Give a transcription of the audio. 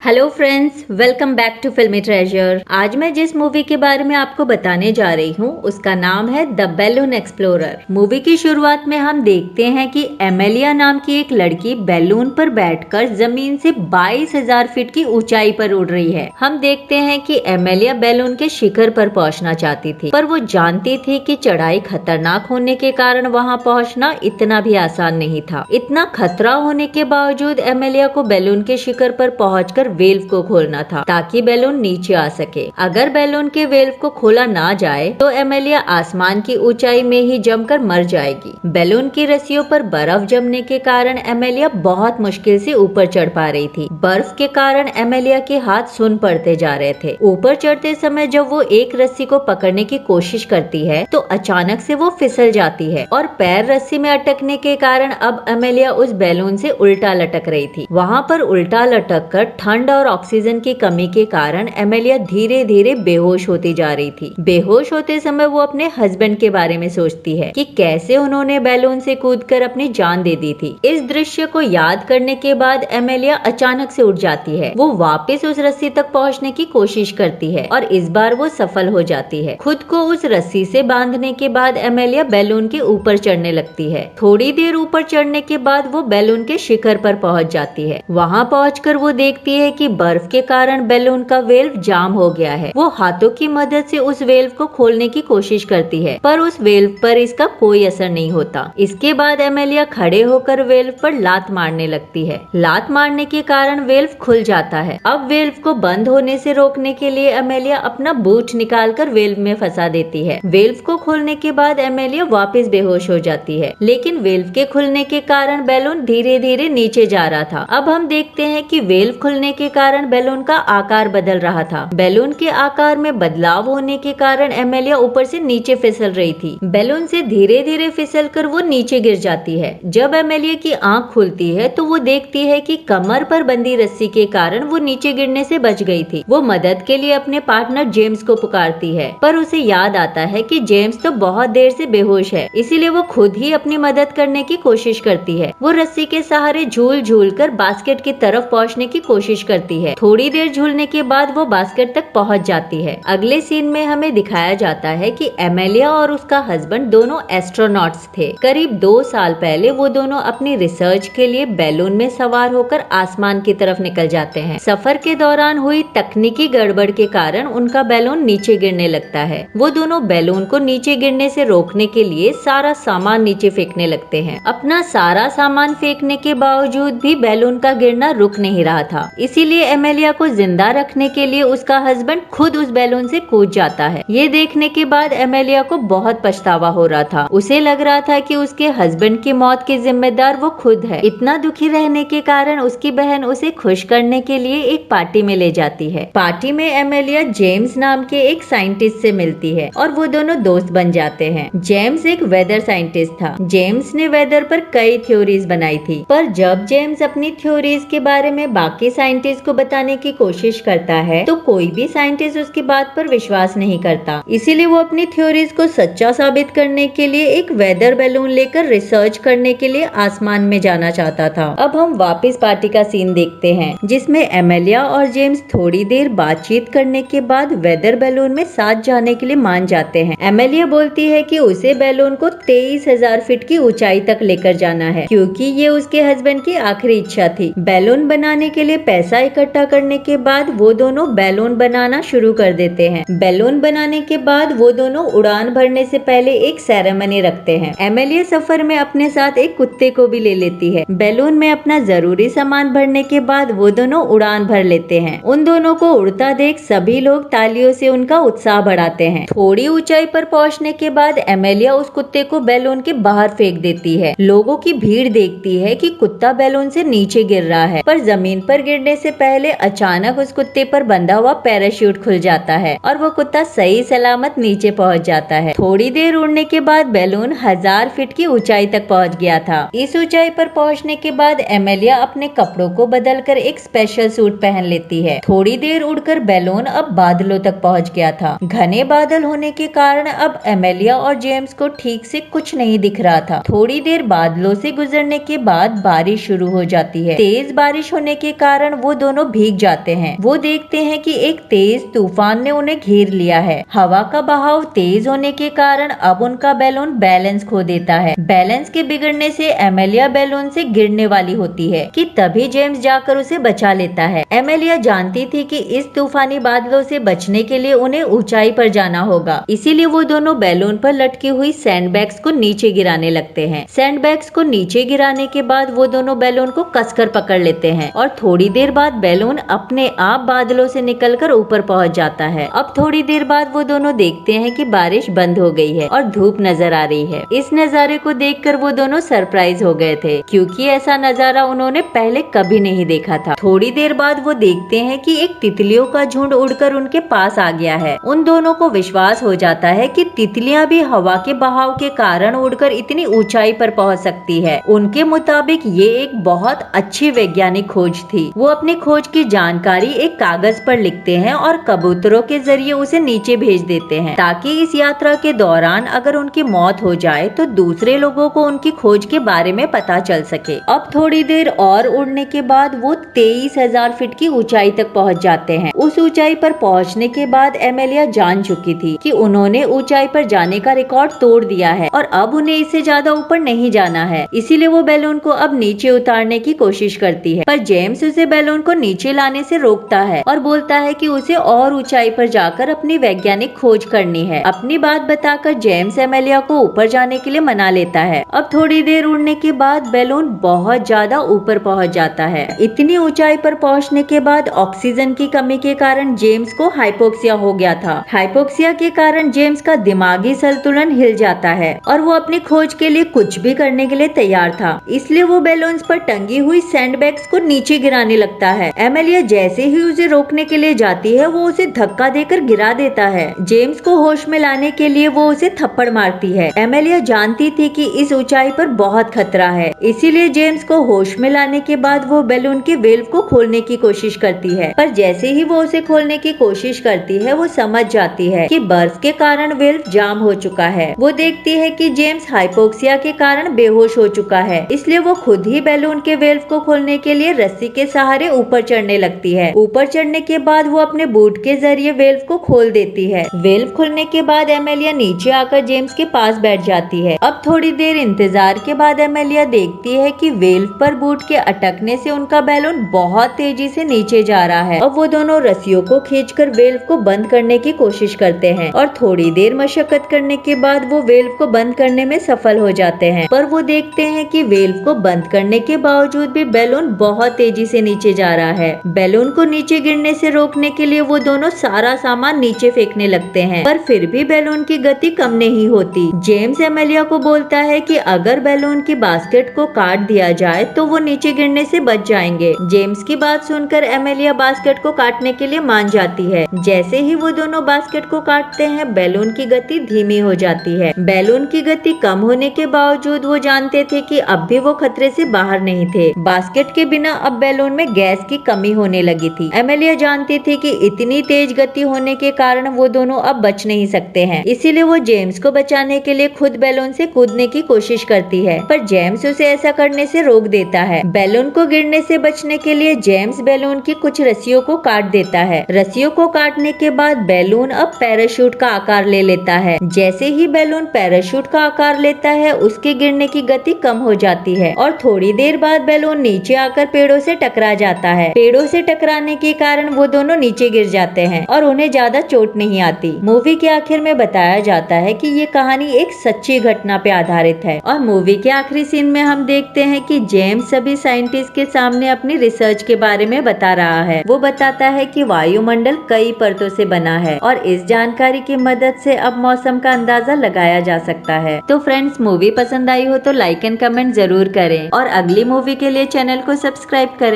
Hello friends, welcome back to Filmi Treasure. आज मैं जिस मूवी के बारे में आपको बताने जा रही हूँ उसका नाम है द बैलून एक्सप्लोरर। मूवी की शुरुआत में हम देखते हैं कि एमेलिया नाम की एक लड़की बैलून पर बैठकर जमीन से 22,000 फीट की ऊंचाई पर उड़ रही है। हम देखते हैं कि एमेलिया बैलून के शिखर पर पहुंचना चाहती थी, पर वो जानती थी कि चढ़ाई खतरनाक होने के कारण वहां पहुंचना इतना भी आसान नहीं था। इतना खतरा होने के बावजूद एमेलिया को बैलून के शिखर पर पहुंचकर वेल्व को खोलना था ताकि बैलून नीचे आ सके। अगर बैलून के वेल्व को खोला ना जाए तो एमेलिया आसमान की ऊंचाई में ही जमकर मर जाएगी। बैलून की रस्सियों पर बर्फ जमने के कारण एमेलिया बहुत मुश्किल से ऊपर चढ़ पा रही थी। बर्फ के कारण एमेलिया के हाथ सुन पड़ते जा रहे थे। ऊपर चढ़ते समय जब वो एक रस्सी को पकड़ने की कोशिश करती है तो अचानक से वो फिसल जाती है और पैर रस्सी में अटकने के कारण अब एमेलिया उस बैलून से उल्टा लटक रही थी। वहाँ पर उल्टा लटक कर ठंड और ऑक्सीजन की कमी के कारण एमेलिया धीरे धीरे बेहोश होती जा रही थी। बेहोश होते समय वो अपने हस्बैंड के बारे में सोचती है कि कैसे उन्होंने बैलून से कूदकर अपनी जान दे दी थी। इस दृश्य को याद करने के बाद एमेलिया अचानक से उठ जाती है। वो वापस उस रस्सी तक पहुंचने की कोशिश करती है और इस बार वो सफल हो जाती है। खुद को उस रस्सी से बांधने के बाद एमेलिया बैलून के ऊपर चढ़ने लगती है। थोड़ी देर ऊपर चढ़ने के बाद वो बैलून के शिखर पर पहुंच जाती है। वहां पहुंचकर वो देखती है कि बर्फ के कारण बैलून का वेल्व जाम हो गया है। वो हाथों की मदद से उस वेल्व को खोलने की कोशिश करती है, पर उस वेल्व पर इसका कोई असर नहीं होता। इसके बाद एमेलिया खड़े होकर वेल्व पर लात मारने लगती है। लात मारने के कारण वेल्व खुल जाता है। अब वेल्व को बंद होने से रोकने के लिए एमेलिया अपना बूट निकालकर वेल्व में फंसा देती है। वेल्व को खोलने के बाद एमेलिया वापस बेहोश हो जाती है, लेकिन वेल्व के खुलने के कारण बैलून धीरे धीरे नीचे जा रहा था। अब हम देखते हैं कि वेल्व खुलने के कारण बैलून का आकार बदल रहा था। बैलून के आकार में बदलाव होने के कारण एमेलिया ऊपर से नीचे फिसल रही थी। बैलून से धीरे धीरे फिसलकर वो नीचे गिर जाती है। जब एमेलिया की आंख खुलती है तो वो देखती है कि कमर पर बंधी रस्सी के कारण वो नीचे गिरने से बच गई थी। वो मदद के लिए अपने पार्टनर जेम्स को पुकारती है, पर उसे याद आता है कि जेम्स तो बहुत देर से बेहोश है, इसीलिए वो खुद ही अपनी मदद करने की कोशिश करती है। वो रस्सी के सहारे झूल झूल कर बास्केट की तरफ पहुँचने की कोशिश करती है। थोड़ी देर झूलने के बाद वो बास्केट तक पहुंच जाती है। अगले सीन में हमें दिखाया जाता है कि एमेलिया और उसका हस्बैंड दोनों एस्ट्रोनॉट्स थे। करीब 2 साल पहले वो दोनों अपनी रिसर्च के लिए बैलून में सवार होकर आसमान की तरफ निकल जाते हैं। सफर के दौरान हुई तकनीकी गड़बड़ के कारण उनका बैलून नीचे गिरने लगता है। वो दोनों बैलून को नीचे गिरने से रोकने के लिए सारा सामान नीचे फेंकने लगते हैं। अपना सारा सामान फेंकने के बावजूद भी बैलून का गिरना रुक नहीं रहा था, इसीलिए एमेलिया को जिंदा रखने के लिए उसका हस्बैंड खुद उस बैलून से कूद जाता है। ये देखने के बाद एमेलिया को बहुत पछतावा हो रहा था। उसे लग रहा था कि उसके हस्बैंड की मौत की जिम्मेदार वो खुद है। इतना दुखी रहने के कारण उसकी बहन उसे खुश करने के लिए एक पार्टी में ले जाती है। पार्टी में एमेलिया जेम्स नाम के एक साइंटिस्ट से मिलती है और वो दोनों दोस्त बन जाते हैं। जेम्स एक वेदर साइंटिस्ट था। जेम्स ने वेदर पर कई थ्योरीज बनाई थी, पर जब जेम्स अपनी थ्योरीज के बारे में बाकी साइंटिस्ट को बताने की कोशिश करता है तो कोई भी साइंटिस्ट उसकी बात पर विश्वास नहीं करता। इसीलिए वो अपनी थ्योरीज को सच्चा साबित करने के लिए एक वेदर बैलून लेकर रिसर्च करने के लिए आसमान में जाना चाहता था। अब हम वापस पार्टी का सीन देखते हैं, जिसमें एमेलिया और जेम्स थोड़ी देर बातचीत करने के बाद वेदर बैलून में साथ जाने के लिए मान जाते हैं। एमेलिया बोलती है कि उसे बैलून को 23,000 फीट की ऊंचाई तक लेकर जाना है, क्योंकि ये उसके हस्बैंड की आखिरी इच्छा थी। बैलून बनाने के लिए पैसा इकट्ठा करने के बाद वो दोनों बैलून बनाना शुरू कर देते हैं। बैलून बनाने के बाद वो दोनों उड़ान भरने से पहले एक सेरेमनी रखते हैं। एमेलिया सफर में अपने साथ एक कुत्ते को भी ले लेती है। बैलून में अपना जरूरी सामान भरने के बाद वो दोनों उड़ान भर लेते हैं। उन दोनों को उड़ता देख सभी लोग तालियों से उनका उत्साह बढ़ाते हैं। थोड़ी ऊंचाई पर पहुंचने के बाद एमेलिया उस कुत्ते को बैलून के बाहर फेंक देती है। लोगों की भीड़ देखती है कि कुत्ता बैलून से नीचे गिर रहा है, पर जमीन पर गिरने से पहले अचानक उस कुत्ते पर बंधा हुआ पैराशूट खुल जाता है और वो कुत्ता सही सलामत नीचे पहुंच जाता है। थोड़ी देर उड़ने के बाद बैलून 1000 फीट की ऊंचाई तक पहुंच गया था। इस ऊंचाई पर पहुंचने के बाद एमेलिया अपने कपड़ों को बदलकर एक स्पेशल सूट पहन लेती है। थोड़ी देर उड़कर बैलून अब बादलों तक पहुंच गया था। घने बादल होने के कारण अब एमेलिया और जेम्स को ठीक से कुछ नहीं दिख रहा था। थोड़ी देर बादलों से गुजरने के बाद बारिश शुरू हो जाती है। तेज बारिश होने के कारण वो वो दोनों भीग जाते हैं। वो देखते हैं कि एक तेज तूफान ने उन्हें घेर लिया है। हवा का बहाव तेज होने के कारण अब उनका बैलून बैलेंस खो देता है। बैलेंस के बिगड़ने से एमेलिया बैलून से गिरने वाली होती है कि तभी जेम्स जाकर उसे बचा लेता है। एमेलिया जानती थी कि इस तूफानी बादलों से बचने के लिए उन्हें ऊंचाई पर जाना होगा, इसीलिए वो दोनों बैलून पर लटकी हुई सैंडबैग्स को नीचे गिराने लगते हैं। सैंडबैग्स को नीचे गिराने के बाद वो दोनों बैलून को कसकर पकड़ लेते हैं और थोड़ी देर बाद बैलून अपने आप बादलों से निकलकर ऊपर पहुंच जाता है। अब थोड़ी देर बाद वो दोनों देखते हैं कि बारिश बंद हो गई है और धूप नजर आ रही है। इस नजारे को देखकर वो दोनों सरप्राइज हो गए थे, क्योंकि ऐसा नजारा उन्होंने पहले कभी नहीं देखा था। थोड़ी देर बाद वो देखते हैं कि एक तितलियों का झुंड उड़कर उनके पास आ गया है। उन दोनों को विश्वास हो जाता है कि तितलियां भी हवा के बहाव के कारण उड़कर इतनी ऊंचाई पर पहुंच सकती है। उनके मुताबिक ये एक बहुत अच्छी वैज्ञानिक खोज थी। वो अपनी खोज की जानकारी एक कागज पर लिखते हैं और कबूतरों के जरिए उसे नीचे भेज देते हैं, ताकि इस यात्रा के दौरान अगर उनकी मौत हो जाए तो दूसरे लोगों को उनकी खोज के बारे में पता चल सके। अब थोड़ी देर और उड़ने के बाद वो 23,000 फीट की ऊंचाई तक पहुंच जाते हैं। उस ऊंचाई पर पहुंचने के बाद एमेलिया जान चुकी थी कि उन्होंने ऊंचाई पर जाने का रिकॉर्ड तोड़ दिया है और अब उन्हें इससे ज्यादा ऊपर नहीं जाना है। इसीलिए वो बैलून को अब नीचे उतारने की कोशिश करती है, पर जेम्स उसे बैलून को नीचे लाने से रोकता है और बोलता है कि उसे और ऊंचाई पर जाकर अपनी वैज्ञानिक खोज करनी है। अपनी बात बताकर जेम्स एमेलिया को ऊपर जाने के लिए मना लेता है। अब थोड़ी देर उड़ने के बाद बैलून बहुत ज्यादा ऊपर पहुंच जाता है। इतनी ऊंचाई पर पहुंचने के बाद ऑक्सीजन की कमी के कारण जेम्स को हाइपोक्सिया हो गया था। हाइपोक्सिया के कारण जेम्स का दिमागी संतुलन हिल जाता है और वो अपनी खोज के लिए कुछ भी करने के लिए तैयार था। इसलिए वो बैलून्स पर टंगी हुई सैंडबैग्स को नीचे गिराने लगता है। एमेलिया जैसे ही उसे रोकने के लिए जाती है, वो उसे धक्का देकर गिरा देता है। जेम्स को होश में लाने के लिए वो उसे थप्पड़ मारती है। एमेलिया जानती थी कि इस ऊंचाई पर बहुत खतरा है, इसीलिए जेम्स को होश में लाने के बाद वो बैलून के वेल्व को खोलने की कोशिश करती है, पर जैसे ही वो उसे खोलने की कोशिश करती है वो समझ जाती है कि बर्फ के कारण वेल्व जाम हो चुका है। वो देखती है कि जेम्स हाइपोक्सिया के कारण बेहोश हो चुका है, इसलिए वो खुद ही बैलून के वेल्व को खोलने के लिए रस्सी के सहारे ऊपर चढ़ने लगती है। ऊपर चढ़ने के बाद वो अपने बूट के जरिए वेल्व को खोल देती है। वेल्व खोलने के बाद एमेलिया नीचे आकर जेम्स के पास बैठ जाती है। अब थोड़ी देर इंतजार के बाद एमेलिया देखती है कि वेल्व पर बूट के अटकने से उनका बैलून बहुत तेजी से नीचे जा रहा है। अब वो दोनों रस्सियों को खींचकर वेल्व को बंद करने की कोशिश करते हैं और थोड़ी देर मशक्कत करने के बाद वो वेल्व को बंद करने में सफल हो जाते हैं, पर वो देखते हैं कि वेल्व को बंद करने के बावजूद भी बैलून बहुत तेजी से नीचे जा रहा है। बैलून को नीचे गिरने से रोकने के लिए वो दोनों सारा सामान नीचे फेंकने लगते हैं, पर फिर भी बैलून की गति कम नहीं होती। जेम्स एमेलिया को बोलता है कि अगर बैलून की बास्केट को काट दिया जाए तो वो नीचे गिरने से बच जाएंगे। जेम्स की बात सुनकर एमेलिया बास्केट को काटने के लिए मान जाती है। जैसे ही वो दोनों बास्केट को काटते हैं, बैलून की गति धीमी हो जाती है। बैलून की गति कम होने के बावजूद वो जानते थे कि अब भी वो खतरे से बाहर नहीं थे। बास्केट के बिना अब बैलून में गैस की कमी होने लगी थी। एमेलिया जानती थी कि इतनी तेज गति होने के कारण वो दोनों अब बच नहीं सकते हैं, इसीलिए वो जेम्स को बचाने के लिए खुद बैलून से कूदने की कोशिश करती है, पर जेम्स उसे ऐसा करने से रोक देता है। बैलून को गिरने से बचने के लिए जेम्स बैलून की कुछ रस्सियों को काट देता है। रस्सियों को काटने के बाद बैलून अब पैराशूट का आकार ले लेता है। जैसे ही बैलून पैराशूट का आकार लेता है, उसके गिरने की गति कम हो जाती है और थोड़ी देर बाद बैलून नीचे आकर पेड़ों से टकरा जाता है। पेड़ों से टकराने के कारण वो दोनों नीचे गिर जाते हैं और उन्हें ज्यादा चोट नहीं आती। मूवी के आखिर में बताया जाता है कि ये कहानी एक सच्ची घटना पे आधारित है और मूवी के आखिरी सीन में हम देखते हैं कि जेम्स सभी साइंटिस्ट के सामने अपनी रिसर्च के बारे में बता रहा है। वो बताता है कि वायुमंडल कई परतों से बना है और इस जानकारी की मदद से अब मौसम का अंदाजा लगाया जा सकता है। तो फ्रेंड्स, मूवी पसंद आई हो तो लाइक एंड कमेंट जरूर करें और अगली मूवी के लिए चैनल को सब्सक्राइब करें।